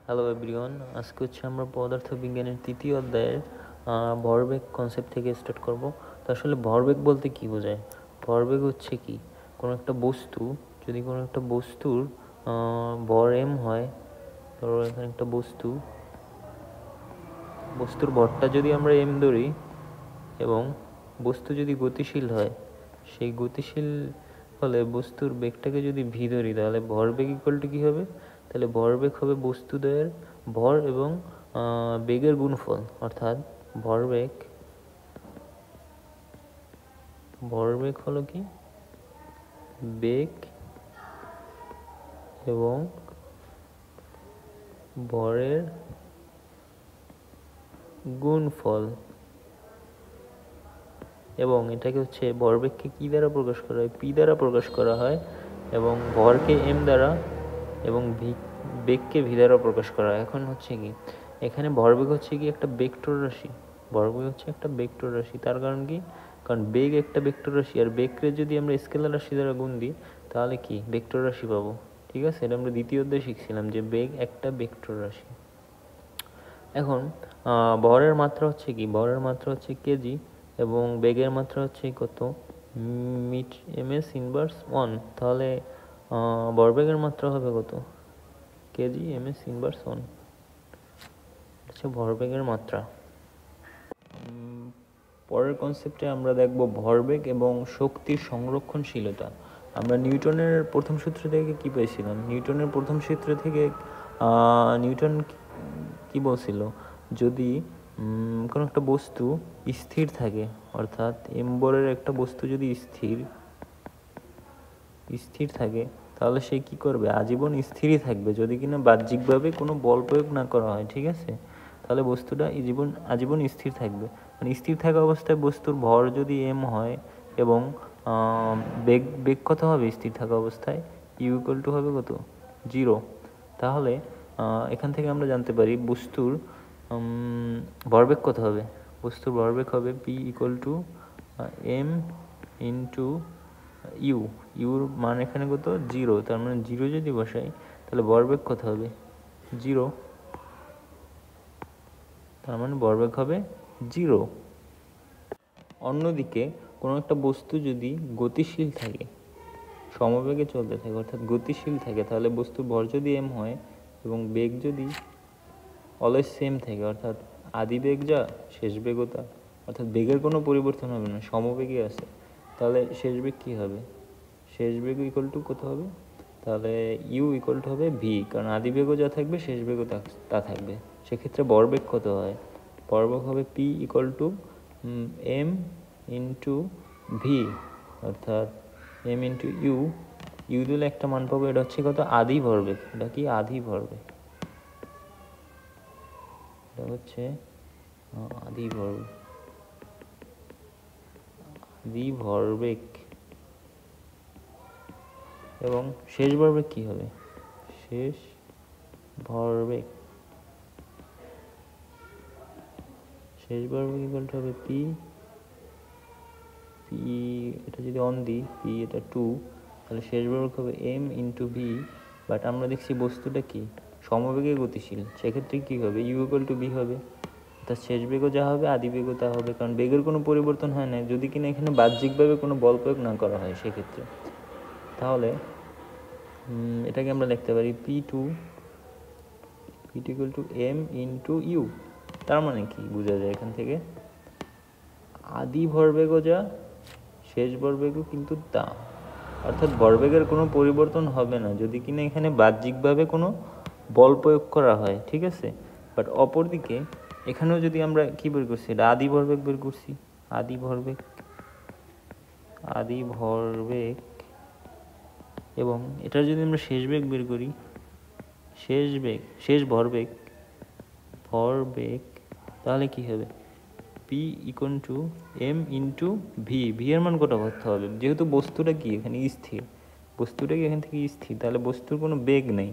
Hello everyone, আজকে আমরা পদার্থবিজ্ঞানের তৃতীয় অধ্যায়ের ভরবেগ কনসেপ্ট থেকে স্টার্ট করব। তো আসলে ভরবেগ বলতে কি বোঝায়? ভরবেগ হচ্ছে কি, কোনো একটা বস্তু, যদি কোনো একটা বস্তুর ভর এম হয়, ধরো এখানে একটা বস্তুর ভরটা যদি আমরা এম ধরি এবং বস্তু যদি গতিশীল হয়, সেই গতিশীল হলে বস্তুর বেগটাকে যদি ভি ধরি, তাহলে ভরবেগ ইকুয়াল টু কী হবে? তাহলে ভরবেগ হবে বস্তুদ্বয়ের ভর এবং বেগের গুণফল, অর্থাৎ ভরবেগ হলো কি বেগ এবং ভরের গুণফল। এবং এটাকে ভরবেগকে কি দ্বারা প্রকাশ করা হয়? পি দ্বারা প্রকাশ করা হয়, এবং ভরকে এম দ্বারা এবং বেগকে ভি দ্বারা প্রকাশ করা হয়। এখন কি এখানে ভরবেগ কি একটা ভেক্টর রাশি। ভরবেগ একটা ভেক্টর রাশি। তার কারণ কি? কারণ বেগ একটা ভেক্টর রাশি, আর বেগকে যদি আমরা স্কেলার রাশি দ্বারা গুণ দিই তাহলে কি ভেক্টর রাশি পাবো। ঠিক আছে, এটা আমরা দ্বিতীয় অধ্যায়ে শিখছিলাম যে বেগ একটা ভেক্টর রাশি। এখন ভরের মাত্রা কি? ভরের মাত্রা কেজি এবং বেগের মাত্রা কত? ms inverse 1। তাহলে ভরবেগের মাত্রা হবে কত? কেজি ms ইনভার্স 1 ভরবেগের মাত্রা। পরের কনসেপ্টে আমরা দেখব ভরবেগ এবং শক্তির সংরক্ষণশীলতা। আমরা নিউটনের প্রথম সূত্র থেকে কি পেয়েছিলাম? নিউটনের প্রথম সূত্র থেকে নিউটন কি বলছিল? যদি কোনো একটা বস্তু স্থির থাকে, অর্থাৎ এম্বরের একটা বস্তু যদি স্থির থাকে, তাহলে সে কি করবে? আজীবন স্থিরই থাকবে, যদি কিনা বাহ্যিকভাবে কোনো বল প্রয়োগ না করা হয়। ঠিক আছে, তাহলে বস্তুটা আজীবন স্থির থাকবে। মানে স্থির থাকা অবস্থায় বস্তুর ভর যদি এম হয় এবং বেগ কত হবে স্থির থাকা অবস্থায়? ইউ ইকুয়াল টু হবে কত? 0। তাহলে এখান থেকে আমরা জানতে পারি বস্তুর ভরবেগ কত হবে? বস্তুর ভরবেগ হবে p equal to m into ইউর মান এখানে কত? 0। তার মানে 0 যদি বসাই তাহলে ভরবেগ কত হবে? 0। তার মানে ভরবেগ হবে 0। অন্যদিকে কোনো একটা বস্তু যদি গতিশীল থাকে, সমবেগে চলতে থাকে, অর্থাৎ গতিশীল থাকে, তাহলে বস্তুর ভর যদি এম হয় এবং বেগ যদি অলওয়েজ সেম থাকে, অর্থাৎ আদি বেগ যা শেষ বেগও তা, অর্থাৎ বেগের কোনো পরিবর্তন হবে না, সমবেগে আছে, তাহলে শেষ বেগ কী হবে? শেষ বেগ ইকুয়াল টু কত হবে? তাহলে ইউ ইকুয়াল টু হবে ভি, কারণ আদি বেগও যা থাকবে শেষ বেগও তা থাকবে। সেক্ষেত্রে ভরবেগ কত হয়? ভরবেগ হবে p equal to m into v, অর্থাৎ এম ইন্টু ইউ দিলে একটা মান পাবো, এটা কত? আদি ভরবেগ। এটা কি আদি ভরবেগ? এটা আদি ভরবেগ। এবং শেষ ভরবেগ কি হবে? শেষ ভরবেগ ইকুয়াল টু হবে পি, এটা যদি অন দিই, পি এটা 2, তাহলে শেষ ভরবেগ হবে এম ইন্টু ভি। বাট আমরা দেখছি বস্তুটা কি সমবেগে গতিশীল, সেক্ষেত্রে কি হবে? ইউ ইকুয়াল টু ভি হবে, অর্থাৎ শেষ বেগও যা হবে আদি বেগও তা হবে, কারণ বেগের কোনো পরিবর্তন হয় না যদি কিনা এখানে বাহ্যিকভাবে কোনো বল প্রয়োগ না করা হয় সেক্ষেত্রে। তাহলে এটাকে আমরা লিখতে পারি p equal to m into u. তার মানে কি বোঝা যায় এখান থেকে? আদি ভরবেগও যা শেষ ভরবেগও কিন্তু তা, অর্থাৎ ভরবেগের কোনো পরিবর্তন হবে না যদি কিনা এখানে বাহ্যিকভাবে কোনো বল প্রয়োগ করা হয়। ঠিক আছে, বাট অপরদিকে এখানেও যদি আমরা কি বের করছি? এটা আদি ভরবেগ বের করছি, আদি ভরবেগ এবং এটার যদি আমরা শেষ বেগ বের করি, শেষ ভরবেগ, তাহলে কি হবে? P equal to m into v এর মান কত করতে হবে? যেহেতু বস্তুটা কি এখানে স্থির, এখান থেকে স্থির, তাহলে বস্তুর কোনো বেগ নেই,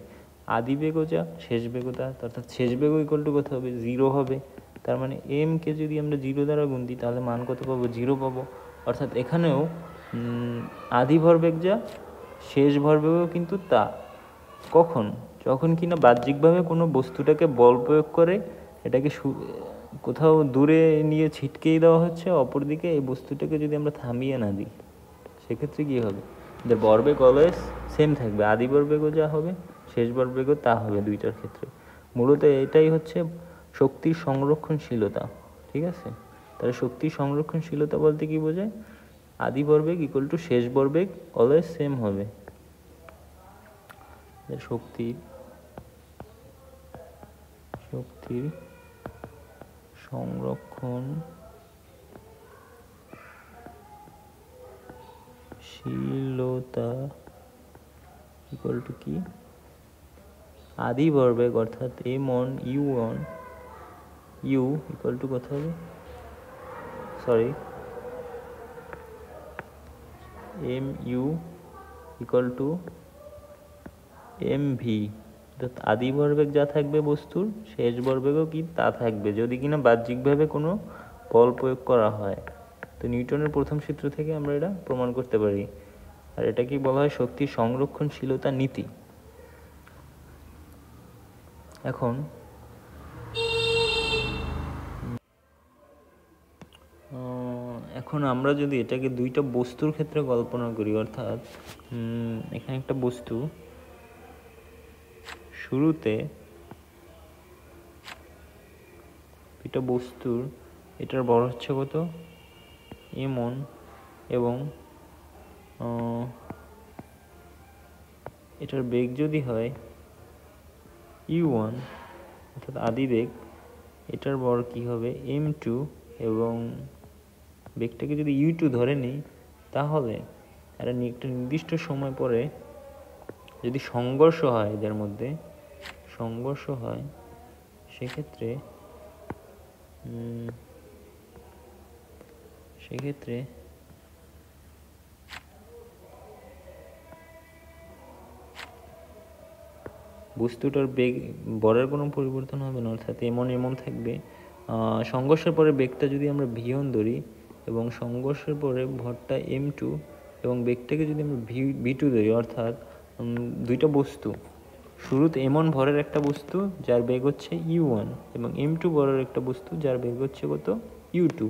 আদি বেগও যা শেষ বেগও তা, অর্থাৎ শেষ বেগও ইকুয়াল টু কত হবে? 0 হবে। তার মানে এমকে যদি আমরা 0 দ্বারা গুণ দিই তাহলে মান কত পাবো? 0 পাবো। অর্থাৎ এখানেও আদি ভরবেগ যা শেষ ভরবেগও কিন্তু তা। কখন? যখন কিনা বাহ্যিকভাবে কোনো বস্তুটাকে বল প্রয়োগ করে এটাকে কোথাও দূরে নিয়ে ছিটকেই দেওয়া হচ্ছে, অপরদিকে এই বস্তুটাকে যদি আমরা থামিয়ে না দিই সেক্ষেত্রে কী হবে, যে ভরবেগ অলওয়েজ সেম থাকবে, আদি ভরবেগও যা হবে শেষ ভরবেগও তা হবে দুইটার ক্ষেত্রে। মূলত এটাই হচ্ছে শক্তির সংরক্ষণশীলতা, ঠিক আছে। তাহলে শক্তির সংরক্ষণশীলতা বলতে কি বোঝায়, আদি ভরবেগ ইকুয়াল টু শেষ ভরবেগ অলওয়েজ সেম হবে। শক্তির সংরক্ষণশীলতা ইকুয়াল টু কি, আদি ভরবেগ অর্থাৎ m1 u1 u equal to কত হবে, mu ইকুয়াল টু mv, অর্থাৎ আদি ভরবেগ যা থাকবে বস্তুর শেষ ভরবেগও কি তা থাকবে, যদি কিনা বাহ্যিকভাবে কোনো বল প্রয়োগ করা হয়। তো নিউটনের প্রথম সূত্র থেকে আমরা এটা প্রমাণ করতে পারি। আর এটা কি বলা হয়, শক্তির সংরক্ষণশীলতা নীতি। এখন আমরা যদি এটাকে দুইটা বস্তুর ক্ষেত্রে কল্পনা করি, অর্থাৎ এখানে একটা বস্তু, শুরুতে দুইটা বস্তুর, এটার বড় হচ্ছে কত m1 এবং এটার বেগ যদি হয় u1 অর্থাৎ আদি বেগ, এটার বর কি হবে m2 এবং বেগটাকে যদি u2 ধরে নিই, তাহলে একটা নির্দিষ্ট সময় পরে যদি সংঘর্ষ হয়, এদের মধ্যে সংঘর্ষ হয়, সেক্ষেত্রে বস্তুটার বেগ বরের কোনো পরিবর্তন হবে না, অর্থাৎ এমন থাকবে। সংঘর্ষের পরে বেগটা যদি আমরা v1 ধরি এবং সংঘর্ষের পরে ভরটা m2 এবং বেগটাকে যদি আমরা v2 ধরি, অর্থাৎ দুইটা বস্তু, শুরুতে m1 ভরের একটা বস্তু যার বেগ হচ্ছে u1 এবং m2 ভরের একটা বস্তু যার বেগ হচ্ছে কত u2,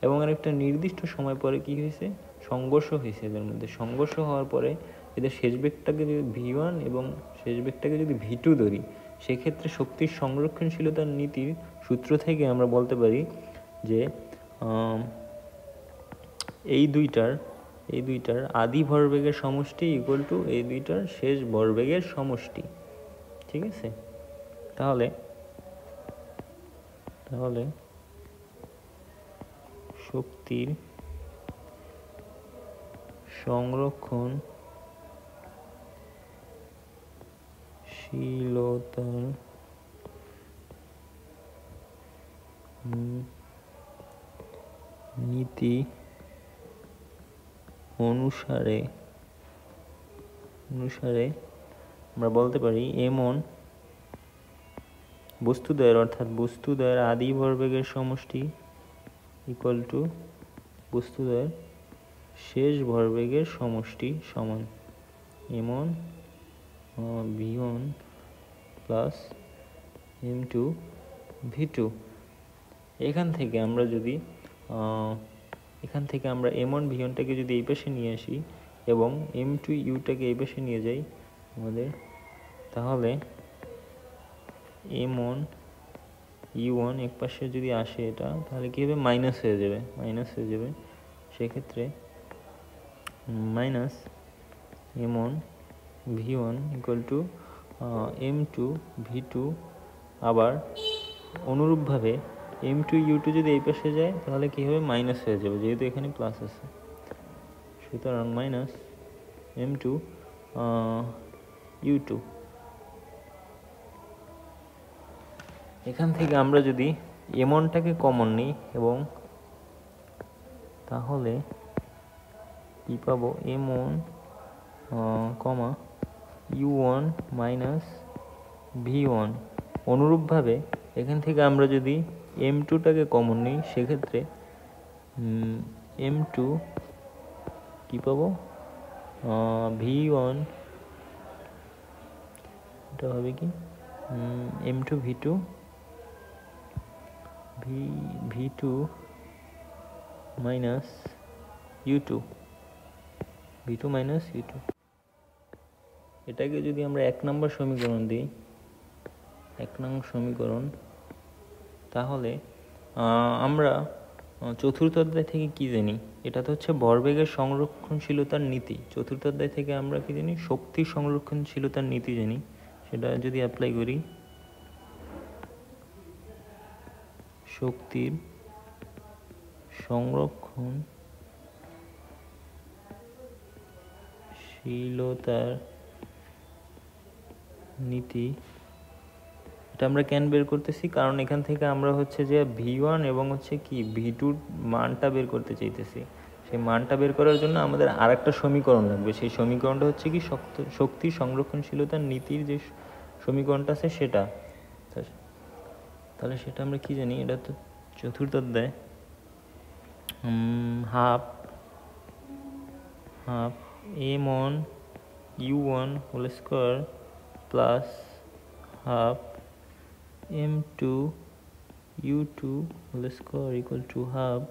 এবং আর একটা নির্দিষ্ট সময় পরে কি হয়েছে, সংঘর্ষ হয়েছে এদের মধ্যে। সংঘর্ষ হওয়ার পরে এদের শেষ বেগটাকে যদি v1 এবং শেষ বেগটাকে যদি v2 ধরি, সেক্ষেত্রে শক্তির সংরক্ষণশীলতার নীতির সূত্র থেকে আমরা বলতে পারি যে এই দুইটার আদি ভরবেগের সমষ্টি ইকুয়াল টু এই দুইটার শেষ ভরবেগের সমষ্টি, ঠিক আছে। তাহলে শক্তির সংরক্ষণশীলতার নীতি অনুসারে আমরা বলতে পারি m1 বস্তুদ্বয়ের, অর্থাৎ বস্তুদ্বয়ের আদি ভরবেগের সমষ্টি ইকুয়াল টু বস্তুদ্বয়ের শেষ ভরবেগের সমষ্টি সমান m1 v1 plus m2 v2। এখান থেকে আমরা m1 v1টাকে যদি এই পাশে নিয়ে আসি এবং m2 u টাকে এই পাশে নিয়ে যাই আমাদের, তাহলে m1 u1 এক পাশে যদি আসে এটা, তাহলে কি হবে, মাইনাস হয়ে যাবে। সেক্ষেত্রে minus m1 v1 equal to m2 v2, আবার অনুরূপভাবে m2 u2 যদি এই পাশে যায় তাহলে কি হবে, মাইনাস হয়ে যাবে, যেহেতু এখানে প্লাস আছে। সুতরাং মাইনাস m2 u2। এখান থেকে আমরা যদি m1টাকে কমন নিই এবং তাহলে কি পাবো, m1 u1 মাইনাস v1। অনুরূপভাবে এখান থেকে আমরা যদি m2টাকে কমন নিই, সেক্ষেত্রে m2 কি পাবো, v1 এটা হবে কি m2 v2 v2 minus u2 v2 minus u2। এটাকে যদি আমরা 1 নম্বর সমীকরণ দিই, 1 নং সমীকরণ, তাহলে আমরা চতুর্থ অধ্যায় থেকে কি জানি? এটা তো হচ্ছে ভরবেগের সংরক্ষণশীলতার নীতি। চতুর্থ অধ্যায় থেকে আমরা কি জানি? শক্তির সংরক্ষণশীলতার নীতি জানি। সেটা যদি অ্যাপ্লাই করি, শক্তির সংরক্ষণশীলতার নীতি, এটা আমরা কেন বের করতেছি? কারণ এখান থেকে আমরা হচ্ছে যে v1 এবং হচ্ছে কি v2 মানটা বের করতে চাইতেছি। সেই মানটা বের করার জন্য আমাদের আর একটা সমীকরণ লাগবে। সেই সমীকরণটা হচ্ছে কি শক্তির সংরক্ষণশীলতার নীতির যে সমীকরণটা আছে সেটা। তাহলে সেটা আমরা কি জানি? এটা তো চতুর্থ অধ্যায়, half m1 u1 whole square plus half m2 u2 whole square equal to half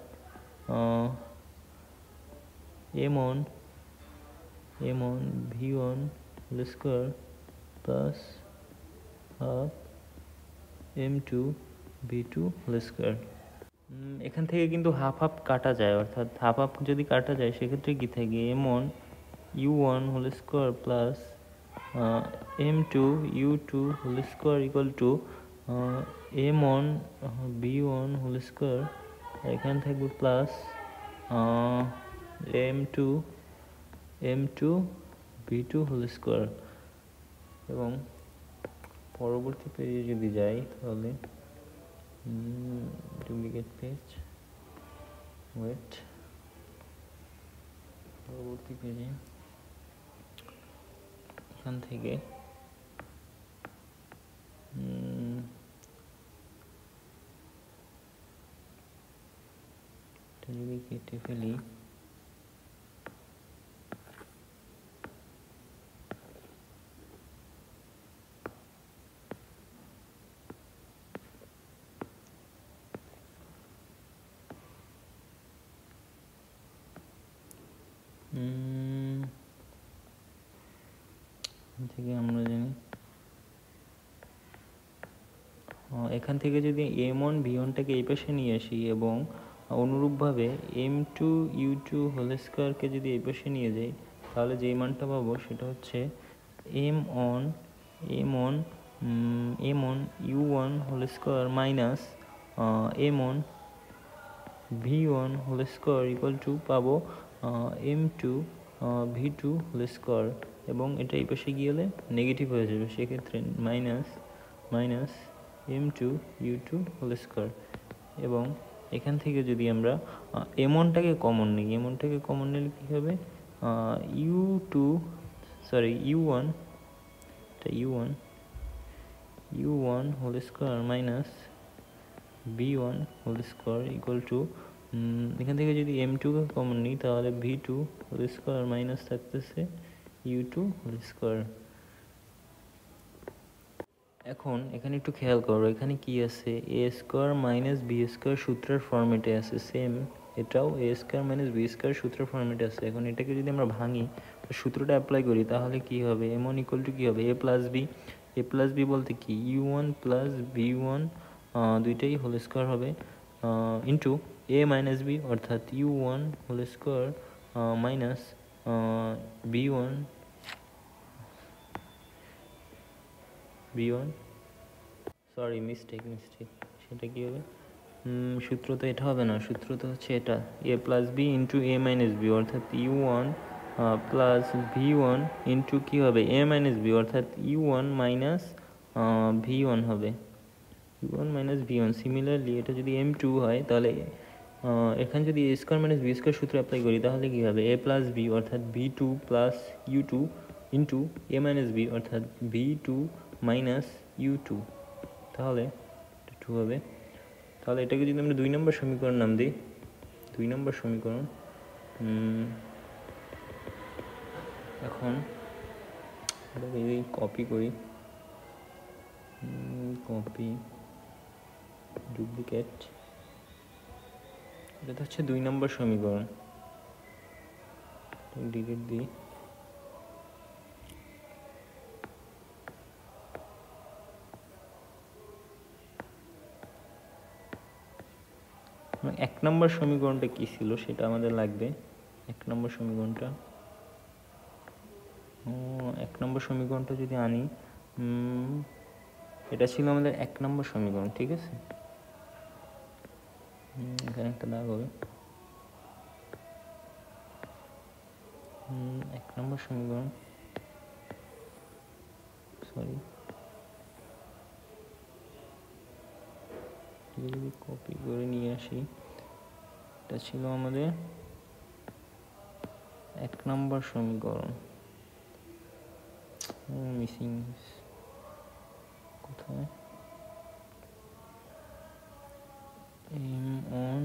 m1 v1 whole square plus half m2 v2 whole square। এখান থেকে কিন্তু হাফ হাফ কাটা যায়, অর্থাৎ হাফ হাফ যদি কাটা যায় সেক্ষেত্রে কি থাকে? m1 u1 whole square plus m2 u2 whole square equal to m1 b1 whole square, এখানে থাকবে plus m2 b2 whole square। এবং পরবর্তী পেজে যদি যাই তাহলে ডুপ্লিকেট পেজ, ওয়েট, পরবর্তী পেজে এখান থেকে যদি কেটে ফেলি, থেকে আমরা জানি এখান থেকে যদি m1 v1টাকে এই পাশে নিয়ে আসি এবং অনুরূপভাবে m2 u2 হোল স্কোয়ারকে যদি এই পাশে নিয়ে যাই, তাহলে যেই মানটা পাবো সেটা হচ্ছে m1 u1 whole square minus m1 v1 whole square equal to পাবো m2 v2 হোল স্কোয়ার, এবং এটা এই পাশে গিয়ে হলে নেগেটিভ হয়ে যাবে, সেক্ষেত্রে minus m2 u2 whole square. এবং এখান থেকে যদি আমরা m1টাকে কমন নিই, নিলে কী হবে? u1 whole square minus b1 whole square equal to, এখান থেকে যদি m2কে কমন নিই তাহলে v2 হোল স্কোয়ার মাইনাস থাকতেছে u2 হোল স্কোয়ার। এখন এখানে একটু খেয়াল করো, এখানে কি আছে? a square minus B square সূত্রের ফর্মেটে আছে, সেম এটাও a square minus B square সূত্রের ফর্মেটে আছে। এখন এটাকে যদি আমরা ভাঙি, সূত্রটা অ্যাপ্লাই করি, তাহলে কি হবে? m1 ইকুয়াল টু কী হবে? a প্লাস বি বলতে কি u1 প্লাস v1 দুইটাই হোল স্কোয়ার হবে ইন্টু a মাইনাস বি, অর্থাৎ u1 whole square minus v1 sorry mistake, সেটা কী হবে? সূত্র তো এটা হবে না, সূত্র তো হচ্ছে এটা a plus B into a minus B, অর্থাৎ u1 প্লাস v1 ইন্টু কী হবে? a মাইনাস বি, অর্থাৎ u1 মাইনাস v1 হবে, u1 মাইনাস v1। সিমিলারলি এটা যদি m2 হয়, তাহলে এখানে যদি a square minus B square সূত্র অ্যাপ্লাই করি, তাহলে কী হবে? a প্লাস বি অর্থাৎ v2 plus u2 into a minus B অর্থাৎ v2 মাইনাস u2, তাহলে 2 হবে। তাহলে এটাকে যদি আমরা 2 নম্বর সমীকরণ নাম দিই, 2 নম্বর সমীকরণ। এখন এটাকে যদি কপি করি, কপি ডুপ্লিকেট, এটা হচ্ছে 2 নম্বর সমীকরণ, ডিলিট দিই। এক নম্বর সমীকরণটা কি ছিল সেটা আমাদের লাগবে। এক নম্বর সমীকরণটা, এক নম্বর সমীকরণটা যদি আনি, এটা ছিল আমাদের এক নম্বর সমীকরণ, ঠিক আছে। এখানে একটা দাগ হবে। এক নম্বর সমীকরণ, সরি, যদি কপি করে নিয়ে আসি, এটা ছিল আমাদের এক নম্বর সমীকরণ। মিসিং কোথায়, M1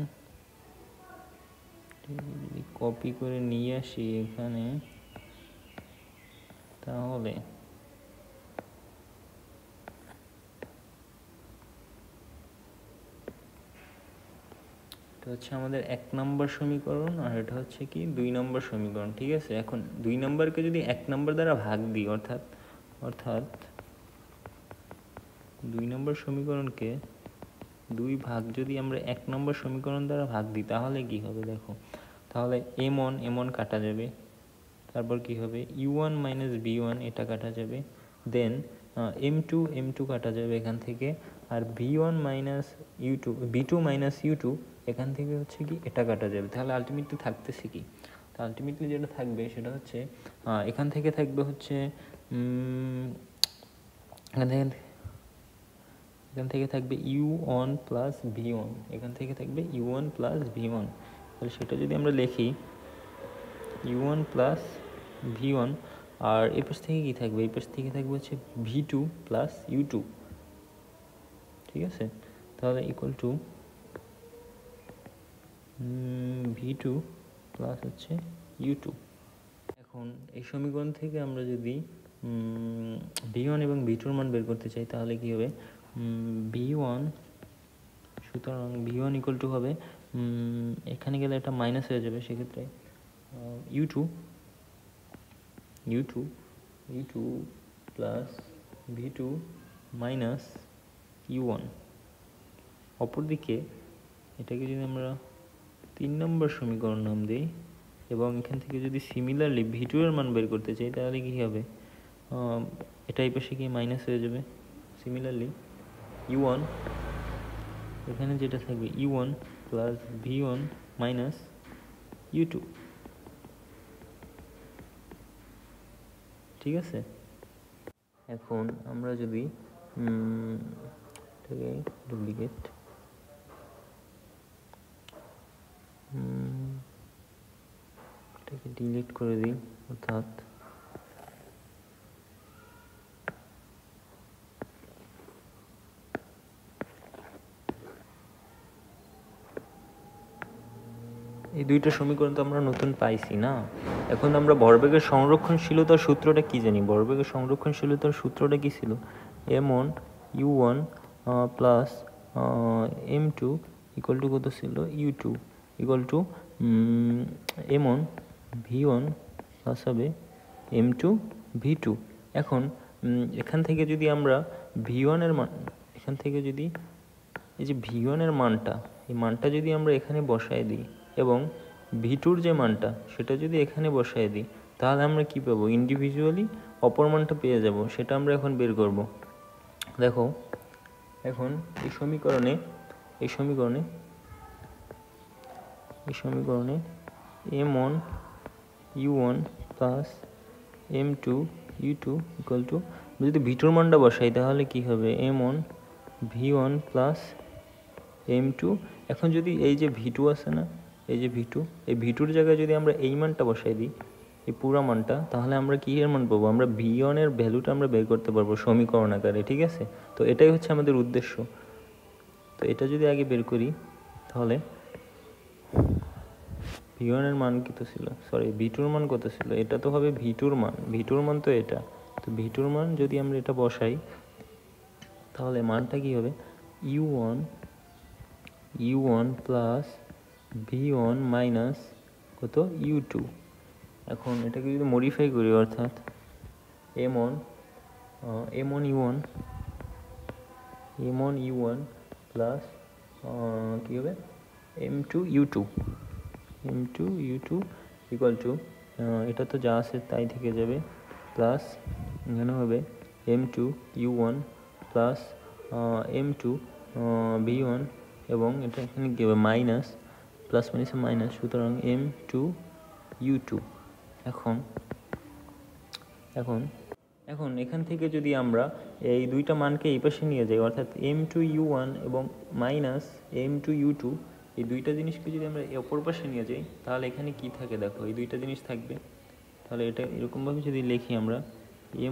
যদি কপি করে নিয়ে আসি এখানে, তাহলে এটা হচ্ছে আমাদের এক নম্বর সমীকরণ, আর এটা হচ্ছে কি 2 নম্বর সমীকরণ, ঠিক আছে। এখন 2 নম্বরকে যদি 1 নম্বর দ্বারা ভাগ দিই, অর্থাৎ 2 নম্বর সমীকরণকে 2 ভাগ যদি আমরা 1 নম্বর সমীকরণ দ্বারা ভাগ দিই, তাহলে কি হবে দেখো। তাহলে m1 কাটা যাবে, তারপর কি হবে u1 মাইনাস b1 এটা কাটা যাবে, দেন m2 কাটা যাবে এখান থেকে, আর b1 minus b2 minus u2 এখান থেকে হচ্ছে কি এটা কাটা যাবে। তাহলে আলটিমেটলি থাকতেছে কি, তো আলটিমেটলি যেটা থাকবে সেটা হচ্ছে এখান থেকে থাকবে হচ্ছে এখান থেকে থাকবে u1 প্লাস v1, এখান থেকে থাকবে u1 প্লাস v1। তাহলে সেটা যদি আমরা লিখি u1 প্লাস v1, আর এই পাশ থেকে কি থাকবে, এই পাশ থেকে থাকবে হচ্ছে v2 প্লাস u2, ঠিক আছে। তাহলে ইকুয়াল টু v2 প্লাস হচ্ছে u2। এখন এই সমীকরণ থেকে আমরা যদি v1 এবং v2 মান বের করতে চাই, তাহলে কি হবে v1, সুতরাং v1 ইকুয়াল টু হবে, এখানে গেলে এটা মাইনাস হয়ে যাবে, সেক্ষেত্রে u2 plus v2 minus u1। অপরদিকে এটাকে যদি আমরা 3 নম্বর সমীকরণ নাম দিই, এবং এখান থেকে যদি সিমিলারলি v2 এর মান বের করতে চাই, তাহলে কি হবে, এটা এই পাশে গিয়ে মাইনাস হয়ে যাবে। সিমিলারলি u1, এখানে যেটা থাকবে u1 plus v1 minus u2, ঠিক আছে। এখন আমরা যদি ডুপ্লিকেট এটাকে ডিলিট করে দিই, অর্থাৎ এই দুইটা সমীকরণ তো আমরা নতুন পাইছি না। এখন আমরা ভরবেগের সংরক্ষণশীলতার সূত্রটা কি জানি, ভরবেগের সংরক্ষণশীলতার সূত্রটা কি ছিল, m1 u1 plus m2 equal to কত ছিল, u2 equal to m1 v1 plus হবে m2 v2। এখন এখান থেকে যদি আমরা v1 এর মান, এখান থেকে যদি এই যে v1 এর মানটা, এই মানটা যদি আমরা এখানে বসায় দিই, এবং v2 যে মানটা সেটা যদি এখানে বসায় দিই, তাহলে আমরা কি পাবো, ইন্ডিভিজুয়ালি অপর মানটা পেয়ে যাব। সেটা আমরা এখন বের করব। দেখো এখন এই সমীকরণে m1 u1 plus m2 u2 equal to, যদি v2 মানটা বসাই তাহলে কি হবে m1 v1 প্লাস m2। এখন যদি এই যে v2 আছে না, এই যে v2, এই v2 জায়গায় যদি আমরা এই মানটা বসাই দিই, এই পুরো মানটা, তাহলে আমরা কি এর মান পাবো, আমরা v1 এর ভ্যালুটা আমরা বের করতে পারবো সমীকরণ আকারে, ঠিক আছে। তো এটাই হচ্ছে আমাদের উদ্দেশ্য। তো এটা যদি আগে বের করি, তাহলে v1 এর মান কত ছিল, সরি v2 এর মান কত ছিল, এটা তো হবে v2 এর মান তো এটা। তো v2 এর মান যদি আমরা এটা বসাই, তাহলে মানটা কি হবে u1 প্লাস v1 মাইনাস কত u2। এখন এটাকে যদি মডিফাই করি অর্থাৎ m1 প্লাস কী হবে m2 u2 ইকুয়াল টু এটা তো যা আছে তাই থেকে যাবে প্লাস এখানে হবে m2 প্লাস m2 এবং এটা এখানে কী হবে মাইনাস প্লাস মাইনাসে মাইনাস, সুতরাং m2 এখন এখন এখন এখান থেকে যদি আমরা এই দুইটা মানকে এই পাশে নিয়ে যাই অর্থাৎ m2 এবং মাইনাস m2 এই দুইটা জিনিসকে যদি আমরা অপর পাশে নিয়ে যাই তাহলে এখানে কি থাকে দেখো, এই দুইটা জিনিস থাকবে। তাহলে এটা এরকমভাবে যদি লিখি আমরা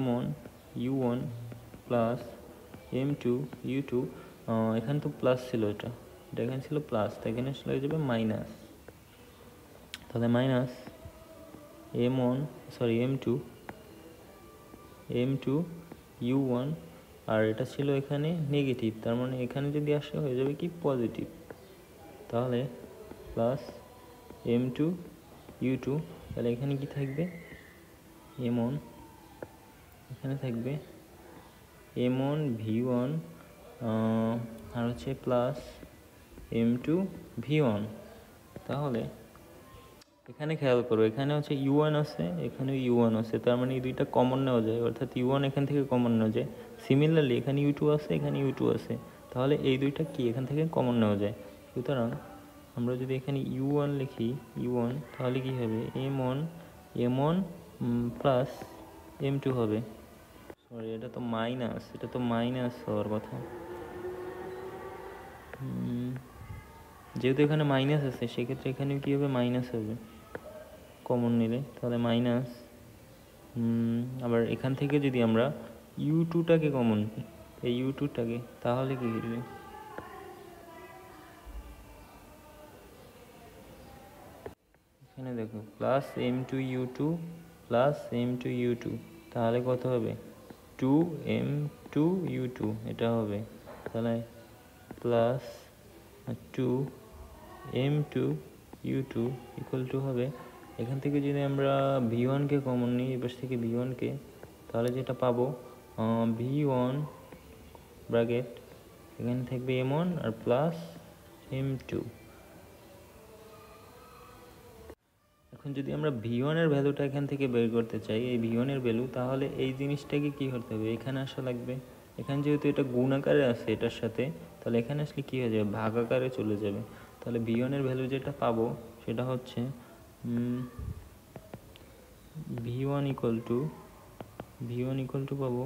m1 প্লাস m2 এখানে তো প্লাস ছিল, এটা এখানে ছিল প্লাস, তাই এখানে চলে যাবে মাইনাস। তাহলে মাইনাস m2 আর এটা ছিল এখানে নেগেটিভ, তার মানে এখানে যদি আসে হয়ে যাবে কি পজিটিভ। তাহলে প্লাস m2 তাহলে এখানে কি থাকবে m1, এখানে থাকবে m1 v1 আর হচ্ছে প্লাস m2 v1। তাহলে এখানে খেয়াল করো, এখানে হচ্ছে u1 আছে, এখানে u1 আছে, তার মানে এই দুইটা কমন নেওয়া যায় অর্থাৎ u1 এখান থেকে কমন নেওয়া যায়। সিমিলারলি এখানে u2 আছে, এখানে u2 আছে, তাহলে এই দুইটা কি এখান থেকে কমন নেওয়া যায়। সুতরাং আমরা যদি এখানে u1 লিখি তাহলে কি হবে m1 প্লাস m2 হবে। সরি, এটা তো মাইনাস হওয়ার কথা, যেহেতু এখানে মাইনাস আছে সেক্ষেত্রে এখানেও কি হবে মাইনাস হবে কমন নিলে, তাহলে মাইনাস। আবার এখান থেকে যদি আমরা u2টাকে কমন নিই, এই u2টাকে, তাহলে কি হবে এখানে দেখো প্লাস m2 তাহলে কত হবে 2m2 এটা হবে। তাহলে প্লাস 2m2 ইকুয়াল টু হবে, এখান থেকে যদি আমরা v1কে কমন নিই, এবার থেকে v1কে, তাহলে যেটা পাবো v1 ব্র্যাকেট এখানে থাকবে m1 আর প্লাস m2। এখন যদি আমরা v1 এর ভ্যালুটা এখান থেকে বের করতে চাই, এই v1 এর ভ্যালু, তাহলে এই জিনিসটাকে কি করতে হবে, এখানে আসা লাগবে। এখানে যেহেতু এটা গুণ আকারে আছে এটার সাথে, তাহলে এখানে আসলে কি হয়ে যাবে ভাগ আকারে চলে যাবে। তাহলে v1 এর ভ্যালু যেটা পাবো সেটা হচ্ছে v1 ইকুয়াল টু পাবো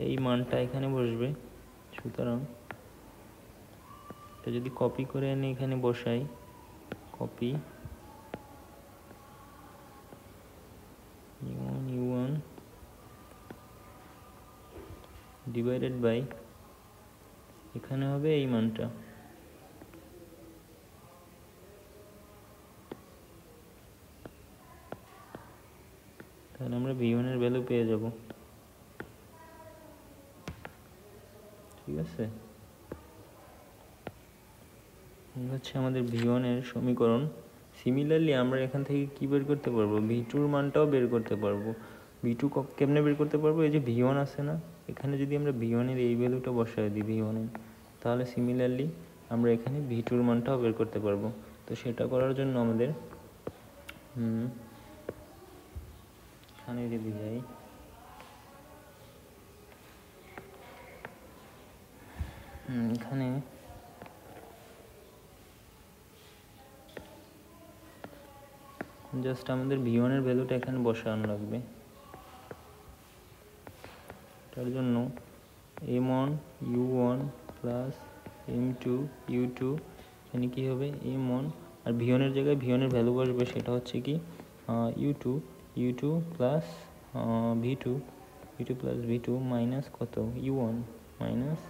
এই মানটা এখানে বসবে। সুতরাং এটা যদি কপি করে এনে এখানে বসাই, কপি u1 ডিভাইডেড বাই এখানে হবে এই মানটা, তাহলে আমরা v1 এর ভ্যালু পেয়ে যাব। ঠিক আছে, হচ্ছে আমাদের v1 এর সমীকরণ। সিমিলারলি আমরা এখান থেকে কি বের করতে পারবো, v2 মানটাও বের করতে পারবো। v2 কেমনে বের করতে পারবো, এই যে v1 আছে না, এখানে যদি আমরা v1 এর এই ভ্যালুটা বসাই দিই v1 এর, তাহলে সিমিলারলি আমরা এখানে v2 মানটাও বের করতে পারবো। তো সেটা করার জন্য আমাদের এখানে যদি যাই, এখানে জাস্ট আমাদের v1 এর ভ্যালুটা এখানে বসানো লাগবে। তার জন্য m1 u1 প্লাস m2 এখানে কি হবে m1, আর v1 এর জায়গায় v1 এর ভ্যালু বসবে, সেটা হচ্ছে কি u2 plus v2 plus v2 minus কত u1 মাইনাস,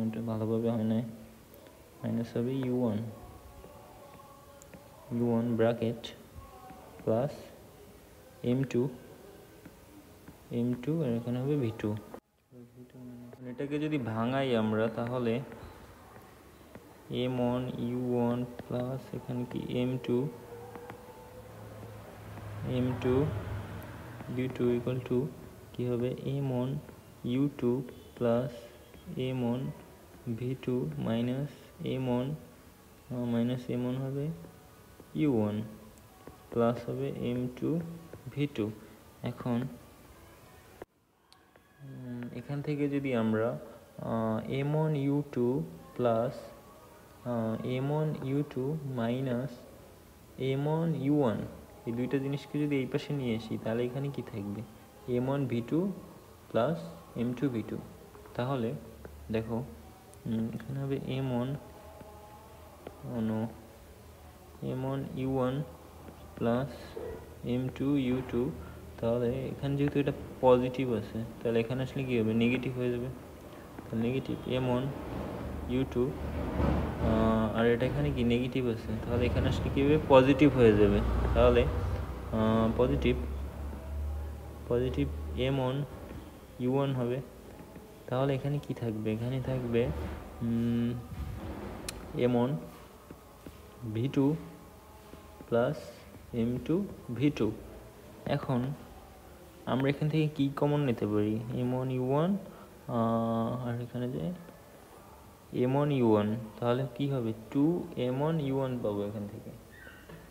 এটা ভালোভাবে হয় না, মাইনাস হবে u1 bracket plus m2 m2 আর এখানে হবে v2। এটাকে যদি ভাঙাই আমরা তাহলে m1 u1 প্লাস এখানে কি m2 v2 ইকুয়াল টু কি হবে m1 u2 plus m1 v2 minus m1 হবে u1 প্লাস হবে m2 v2। এখন এখান থেকে যদি আমরা m1 u2 plus m1 u2 minus m1 u1 এই দুইটা জিনিসকে যদি এই পাশে নিয়ে আসি তাহলে এখানে কি থাকবে m1 v2 plus m2 v2। তাহলে দেখো এখানে হবে m1 u1 plus m2 u2। তাহলে এখানে যেহেতু এটা পজিটিভ আছে তাহলে এখানে আসলে কী হবে নেগেটিভ হয়ে যাবে, তাহলে নেগেটিভ m1 u2 আর এটা এখানে কি নেগেটিভ আছে তাহলে এখানে আসলে কী হবে পজিটিভ হয়ে যাবে। তাহলে পজিটিভ m1 u1 হবে। তাহলে এখানে কি থাকবে, এখানে থাকবে m1 v2 plus m2 v2। এখন আমরা এখান থেকে কি কমন নিতে পারি m1 u1 আর এখানে যে m1 u1, তাহলে কি হবে 2m1 u1 পাবো এখান থেকে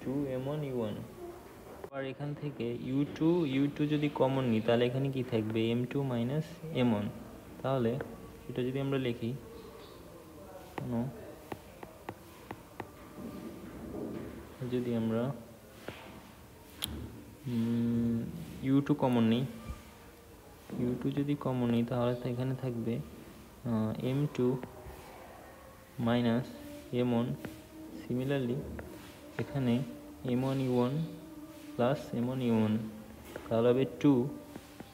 2m1 u1। আর এখান থেকে u2 যদি কমন নিই তাহলে এখানে কি থাকবে m2 মাইনাস m1। তাহলে এটা যদি আমরা লিখি যদি আমরা u2 কমন নিই যদি কমন নিই তাহলে তো এখানে থাকবে m2 মাইনাস m1। সিমিলারলি এখানে m1 u1 plus m1 u1 তাহলে হবে 2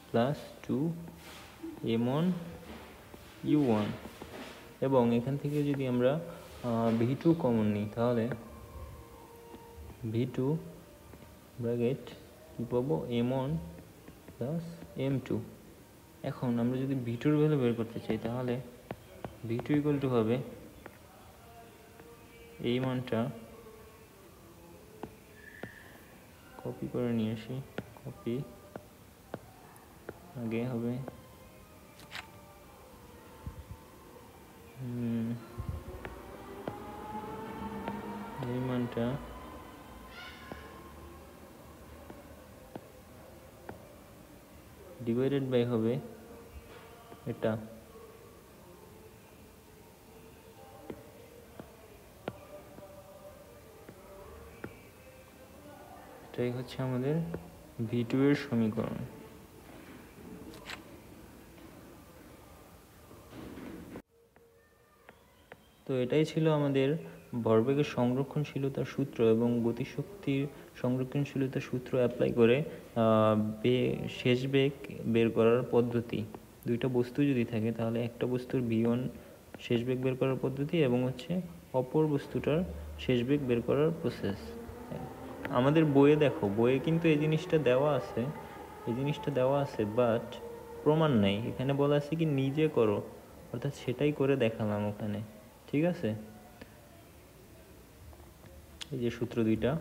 প্লাস 2 m1 u1। এবং এখান থেকে যদি আমরা v2 কমন নিই তাহলে v2 ব্র্যাকেট কী পাবো m1 প্লাস m2। এখন আমরা যদি v2 এর ভ্যালু বের করতে চাই তাহলে v2 ইকুয়াল টু হবে এই মানটা কপি করে নিয়ে আসি, কপি আগে হবে এই মানটা ডিভাইডেড বাই হবে এটা। এটাই হচ্ছে আমাদের v2 এর সমীকরণ। তো এটাই ছিল আমাদের ভরবেগের সংরক্ষণশীলতার সূত্র এবং গতিশক্তির সংরক্ষণশীলতার সূত্র অ্যাপ্লাই করে শেষ বেগ বের করার পদ্ধতি। দুইটা বস্তু যদি থাকে তাহলে একটা বস্তুর v1 শেষ বেগ বের করার পদ্ধতি এবং হচ্ছে অপর বস্তুটার শেষ বেগ বের করার প্রসেস। আমাদের বইয়ে দেখো, বইয়ে কিন্তু এই জিনিসটা দেওয়া আছে বাট প্রমাণ নাই। এখানে বলা আছে কি নিজে করো, অর্থাৎ সেটাই করে দেখালাম ওখানে। ঠিক আছে, এই যে সূত্র দুইটা